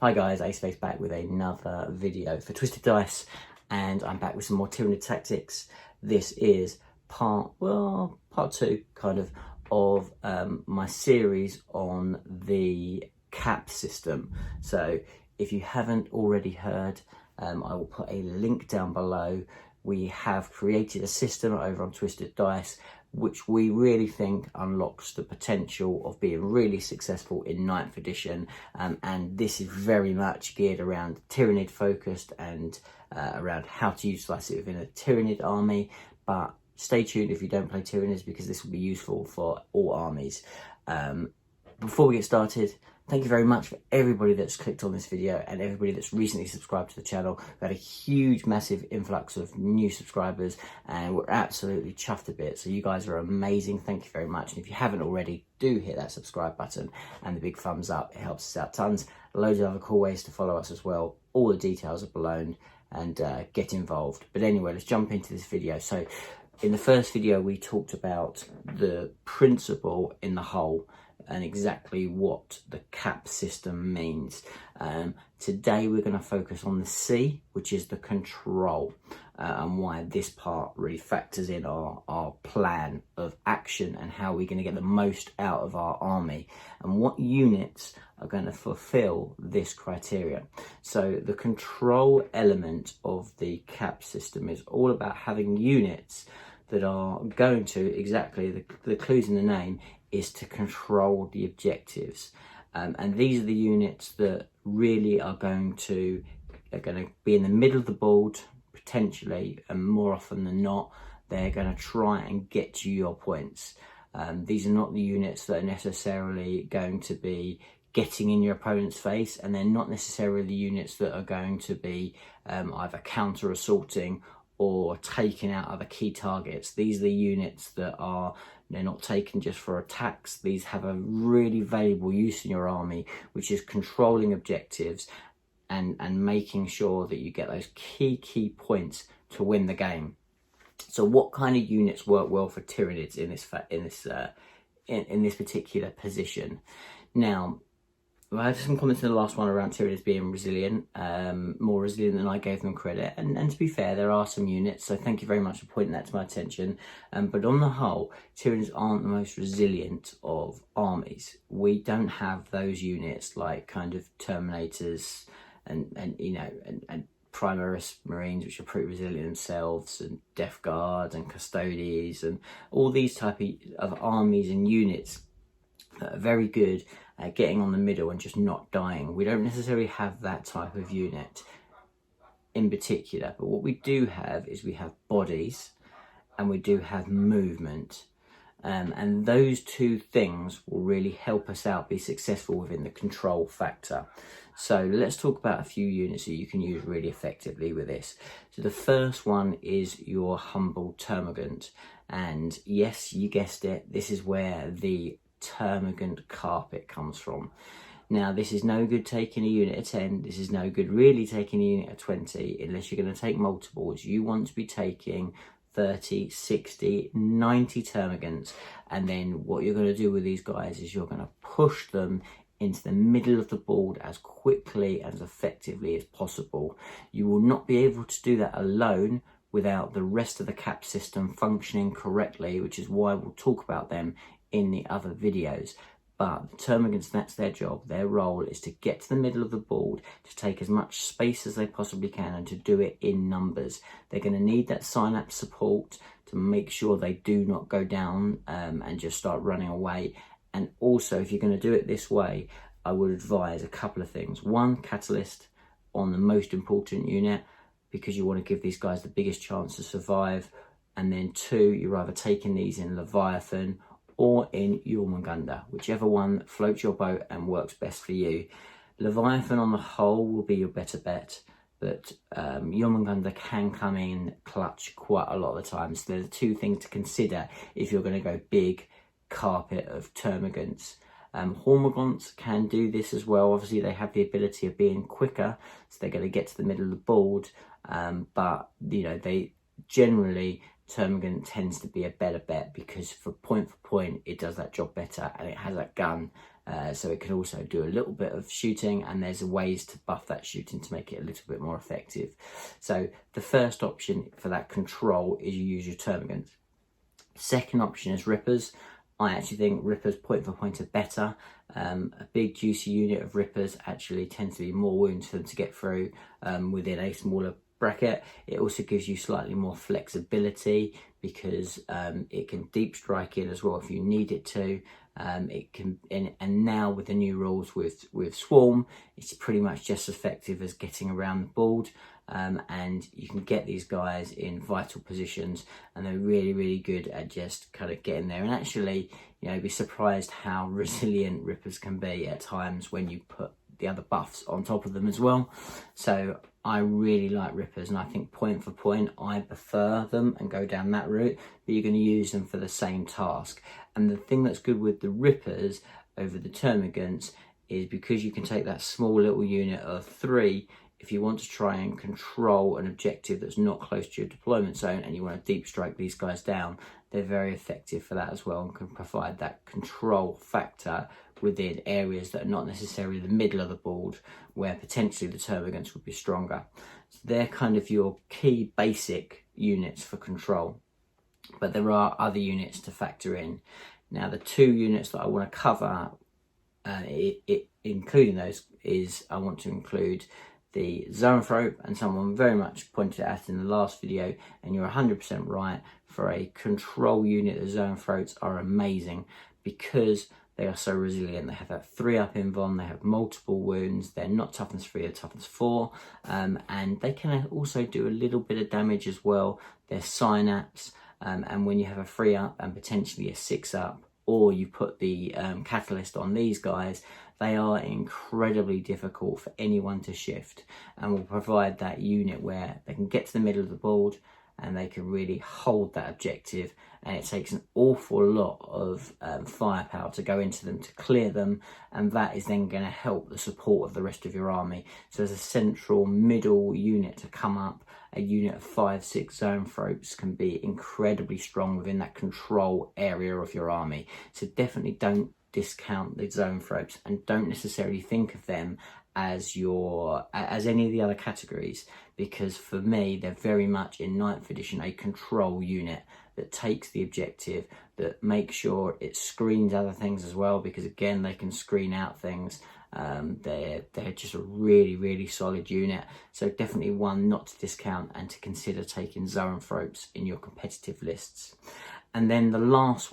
Hi guys, Aceface back with another video for Twisted Dice, and I'm back with some more Tyranid tactics. This is part two kind of my series on the cap system. So if you haven't already heard, I will put a link down below. We have created a system over on Twisted Dice which we really think unlocks the potential of being really successful in 9th edition, and this is very much geared around Tyranid focused and around how to utilise it within a Tyranid army. But stay tuned if you don't play Tyranids, because this will be useful for all armies. Before we get started, thank you very much for everybody that's clicked on this video and everybody that's recently subscribed to the channel. We've had a huge, massive influx of new subscribers and we're absolutely chuffed a bit. So you guys are amazing. Thank you very much. And if you haven't already, do hit that subscribe button and the big thumbs up. It helps us out tons. Loads of other cool ways to follow us as well. All the details are below, and get involved. But anyway, let's jump into this video. So in the first video, we talked about the principle in the whole and exactly what the cap system means. Today we're going to focus on the C, which is the control, and why this part really factors in our plan of action and how we're going to get the most out of our army and what units are going to fulfill this criteria. So the control element of the cap system is all about having units that are going to, exactly the clues in the name, is to control the objectives, and these are the units that really are going to be in the middle of the board potentially, and more often than not they're going to try and get you your points. These are not the units that are necessarily going to be getting in your opponent's face, and they're not necessarily the units that are going to be either counter assaulting or taking out other key targets. These are the units that they're not taken just for attacks. These have a really valuable use in your army, which is controlling objectives and making sure that you get those key points to win the game. So what kind of units work well for Tyranids in this particular position? Now, I had some comments in the last one around Tyranids being resilient, more resilient than I gave them credit. And to be fair, there are some units, so thank you very much for pointing that to my attention. But on the whole, Tyranids aren't the most resilient of armies. We don't have those units like kind of Terminators and Primaris Marines, which are pretty resilient themselves, and Death Guard and Custodies and all these type of armies and units that are very good at getting on the middle and just not dying. We don't necessarily have that type of unit in particular, but what we do have is we have bodies and we do have movement, and those two things will really help us out be successful within the control factor. So let's talk about a few units that you can use really effectively with this. So the first one is your humble Termagant, and yes, you guessed it, this is where the Termagant carpet comes from. Now, this is no good taking a unit of 10. This is no good really taking a unit of 20 unless you're going to take multiples. You want to be taking 30, 60, 90 Termagants, and then what you're going to do with these guys is you're going to push them into the middle of the board as quickly and as effectively as possible. You will not be able to do that alone without the rest of the cap system functioning correctly, which is why we'll talk about them in the other videos. But the Termagants, that's their job. Their role is to get to the middle of the board, to take as much space as they possibly can, and to do it in numbers. They're going to need that synapse support to make sure they do not go down and just start running away. And also, if you're going to do it this way, I would advise a couple of things. One, catalyst on the most important unit, because you want to give these guys the biggest chance to survive. And then two, you're either taking these in Leviathan or in Jormungandr, whichever one floats your boat and works best for you. Leviathan on the whole will be your better bet, but Jormungandr can come in clutch quite a lot of the time. So there's two things to consider if you're going to go big carpet of Termagants. Hormagaunts can do this as well. Obviously, they have the ability of being quicker, so they're going to get to the middle of the board, but they generally Termagant tends to be a better bet, because for point it does that job better, and it has that gun, so it can also do a little bit of shooting, and there's ways to buff that shooting to make it a little bit more effective. So the first option for that control is you use your Termagant. Second option is Rippers. I actually think Rippers point are better. A big juicy unit of Rippers actually tends to be more wounds for them to get through within a smaller bracket. It also gives you slightly more flexibility, because it can deep strike in as well if you need it to. It can, and now with the new rules with Swarm, it's pretty much just as effective as getting around the board. And you can get these guys in vital positions, and they're really good at just kind of getting there. And actually, you know, be surprised how resilient Rippers can be at times when you put the other buffs on top of them as well. So I really like Rippers, and I think point for point I prefer them and go down that route, but you're going to use them for the same task. And the thing that's good with the Rippers over the Termagants is because you can take that small little unit of 3. If you want to try and control an objective that's not close to your deployment zone and you want to deep strike these guys down, they're very effective for that as well, and can provide that control factor within areas that are not necessarily the middle of the board, where potentially the Termagants would be stronger. So they're kind of your key basic units for control, but there are other units to factor in. Now, the 2 units that I want to cover, including those, is I want to include the Zoanthrope, and someone very much pointed it out in the last video, and you're 100% right. For a control unit, the Zoanthropes are amazing because they are so resilient. They have that 3-up invuln, they have multiple wounds, they're not toughness 3, they're toughness 4, and they can also do a little bit of damage as well. They're synapse, and when you have a 3-up and potentially a 6-up, or you put the catalyst on these guys, they are incredibly difficult for anyone to shift, and will provide that unit where they can get to the middle of the board and they can really hold that objective, and it takes an awful lot of firepower to go into them to clear them, and that is then going to help the support of the rest of your army. So as a central middle unit to come up, a unit of 5-6 Zoanthropes can be incredibly strong within that control area of your army. So definitely don't discount the Zoanthropes, and don't necessarily think of them as any of the other categories, because for me they're very much in 9th edition a control unit that takes the objective, that makes sure it screens other things as well, because again they can screen out things. They're just a really solid unit, so definitely one not to discount, and to consider taking Zoanthropes in your competitive lists. And then the last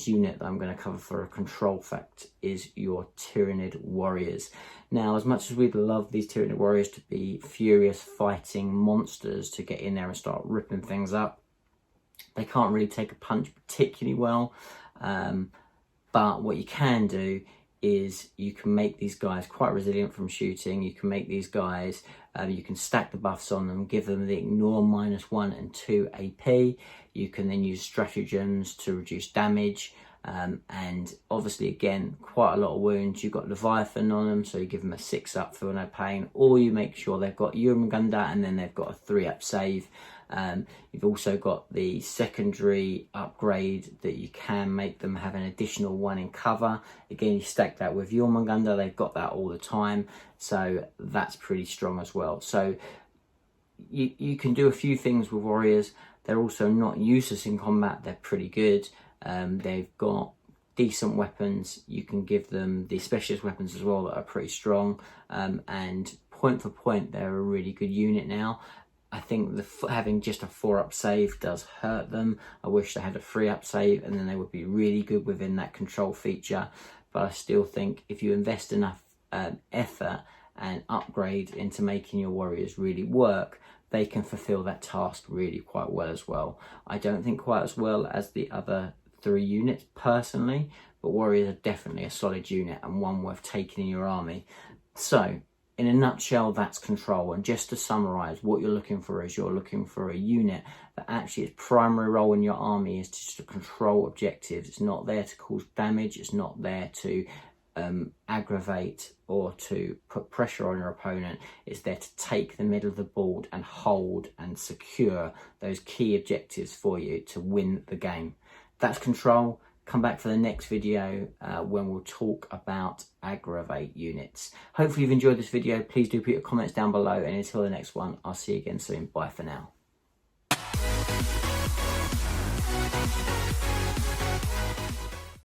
unit that I'm going to cover for a control fact is your Tyranid warriors. Now, as much as we'd love these Tyranid warriors to be furious fighting monsters to get in there and start ripping things up, they can't really take a punch particularly well. But what you can do is you can make these guys quite resilient from shooting. You can make these guys, you can stack the buffs on them, give them the ignore -1 and 2 AP. You can then use stratagems to reduce damage. And obviously, again, quite a lot of wounds. You've got Leviathan on them, so you give them a 6-up for no pain, or you make sure they've got Jormungandr and then they've got a 3-up save. You've also got the secondary upgrade that you can make them have an additional 1 in cover. Again, you stack that with Jormungandr, they've got that all the time, so that's pretty strong as well. So you can do a few things with warriors. They're also not useless in combat, they're pretty good. They've got decent weapons. You can give them the specialist weapons as well that are pretty strong, and point for point they're a really good unit now. I think having just a 4-up save does hurt them. I wish they had a 3-up save, and then they would be really good within that control feature. But I still think if you invest enough effort and upgrade into making your warriors really work, they can fulfill that task really quite well as well. I don't think quite as well as the other 3 units personally, but warriors are definitely a solid unit and one worth taking in your army. So in a nutshell, that's control. And just to summarize, what you're looking for is you're looking for a unit that actually its primary role in your army is just to control objectives. It's not there to cause damage. It's not there to aggravate or to put pressure on your opponent. It's there to take the middle of the board and hold and secure those key objectives for you to win the game. That's control. Come back for the next video when we'll talk about aggravate units. Hopefully you've enjoyed this video. Please do put your comments down below, and until the next one, I'll see you again soon. Bye for now.